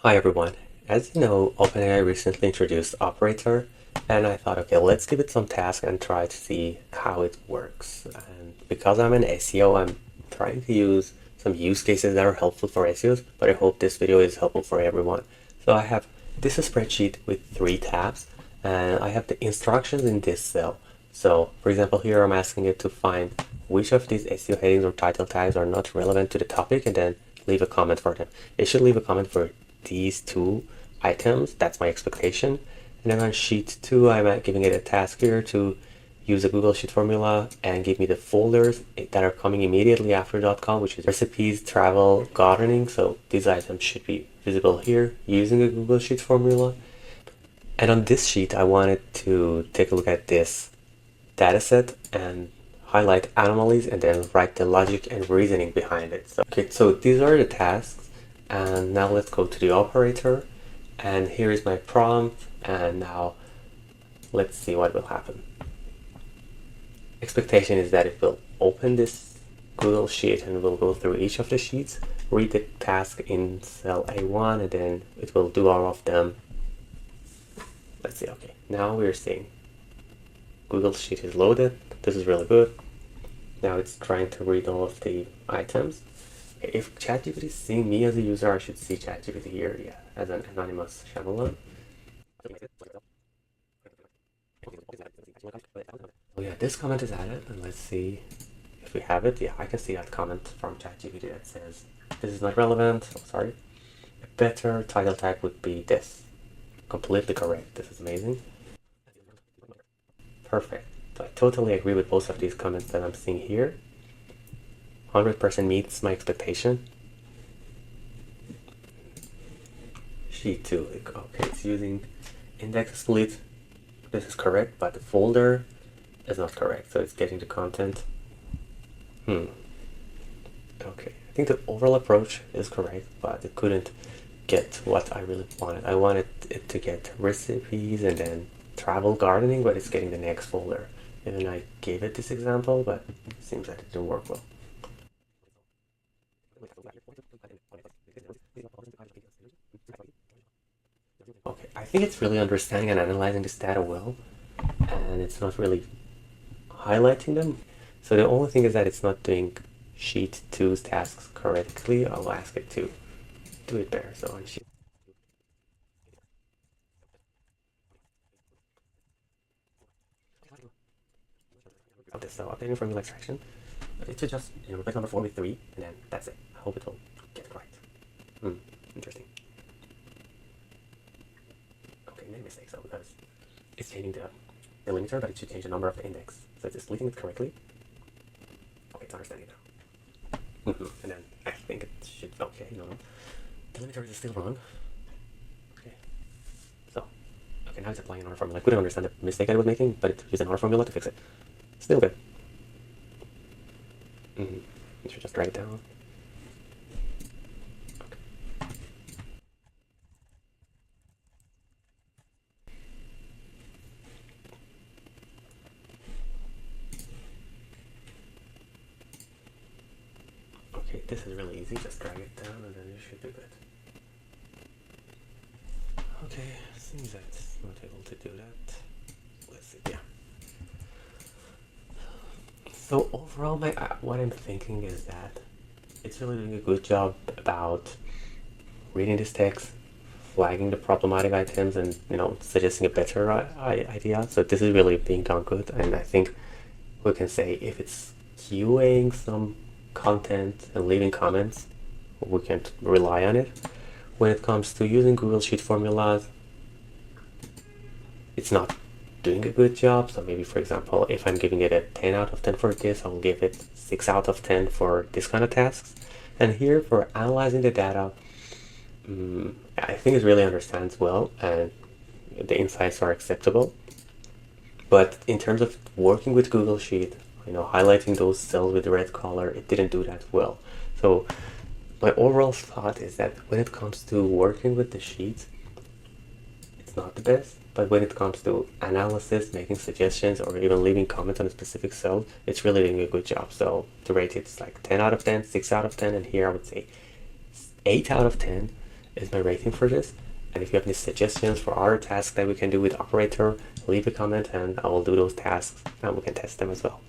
Hi everyone. As you know, OpenAI recently introduced Operator, and I thought, okay, let's give it some tasks and try to see how it works. And because I'm an SEO, I'm trying to use some use cases that are helpful for SEOs, but I hope this video is helpful for everyone. So I have this spreadsheet with 3 tabs, and I have the instructions in this cell. So for example, here I'm asking it to find which of these SEO headings or title tags are not relevant to the topic and then leave a comment for them. It should leave a comment for these 2 items. That's my expectation. And then on sheet 2, I'm giving it a task here to use a Google Sheet formula and give me the folders that are coming immediately after .com, which is recipes, travel, gardening. So these items should be visible here using a Google Sheet formula. And on this sheet, I wanted to take a look at this dataset and highlight anomalies and then write the logic and reasoning behind it. So these are the tasks. And now let's go to the operator, and here is my prompt, and now let's see what will happen. Expectation is that it will open this Google Sheet and will go through each of the sheets, read the task in cell A1, and then it will do all of them. Let's see, okay, now we're seeing Google Sheet is loaded. This is really good. Now it's trying to read all of the items. If ChatGPT is seeing me as a user, I should see ChatGPT here, yeah, as an anonymous Shyamalan. Oh yeah, this comment is added, and let's see if we have it. Yeah, I can see that comment from ChatGPT that says, this is not relevant, oh, sorry. A better title tag would be this. Completely correct, this is amazing. Perfect. So I totally agree with both of these comments that I'm seeing here. 100% meets my expectation. Sheet 2, okay, it's using index split. This is correct, but the folder is not correct, so it's getting the content. Okay, I think the overall approach is correct, but it couldn't get what I really wanted. I wanted it to get recipes and then travel gardening, but it's getting the next folder. And I gave it this example, but it seems that it didn't work well. Okay, I think it's really understanding and analyzing this data well, and it's not really highlighting them. So the only thing is that it's not doing sheet 2's tasks correctly. I'll ask it to do it better. So on sheet. Okay, so updating formula extraction. It should just replace number 4 with 3, and then that's it. I hope it will get it right. Interesting. Okay, made a mistake, so because it's changing the delimiter, but it should change the number of the index. So it's splitting it correctly. Okay, it's understanding now. And then I think it should, okay, no. Delimiter is still wrong. Okay. So, okay, now it's applying another formula. I couldn't understand the mistake I was making, but it used another formula to fix it. Still good. You should just drag it down. Okay, this is really easy. Just drag it down and then you should be good. Okay, seems that it's not able to do that. Let's see, yeah. So overall, what I'm thinking is that it's really doing a good job about reading this text, flagging the problematic items, and suggesting a better idea. So this is really being done good, and I think we can say if it's QAing some content and leaving comments, we can rely on it. When it comes to using Google Sheet formulas, it's not doing a good job. So maybe, for example, if I'm giving it a 10 out of 10 for this, I'll give it 6 out of 10 for this kind of tasks. And here for analyzing the data, I think it really understands well and the insights are acceptable. But in terms of working with Google Sheet, highlighting those cells with the red color, it didn't do that well. So my overall thought is that when it comes to working with the sheets, it's not the best. But when it comes to analysis, making suggestions, or even leaving comments on a specific cell, it's really doing a good job. So to rate it's like 10 out of 10, 6 out of 10, and here I would say 8 out of 10. is my rating for this. And if you have any suggestions for other tasks that we can do with operator, leave a comment and I will do those tasks and we can test them as well.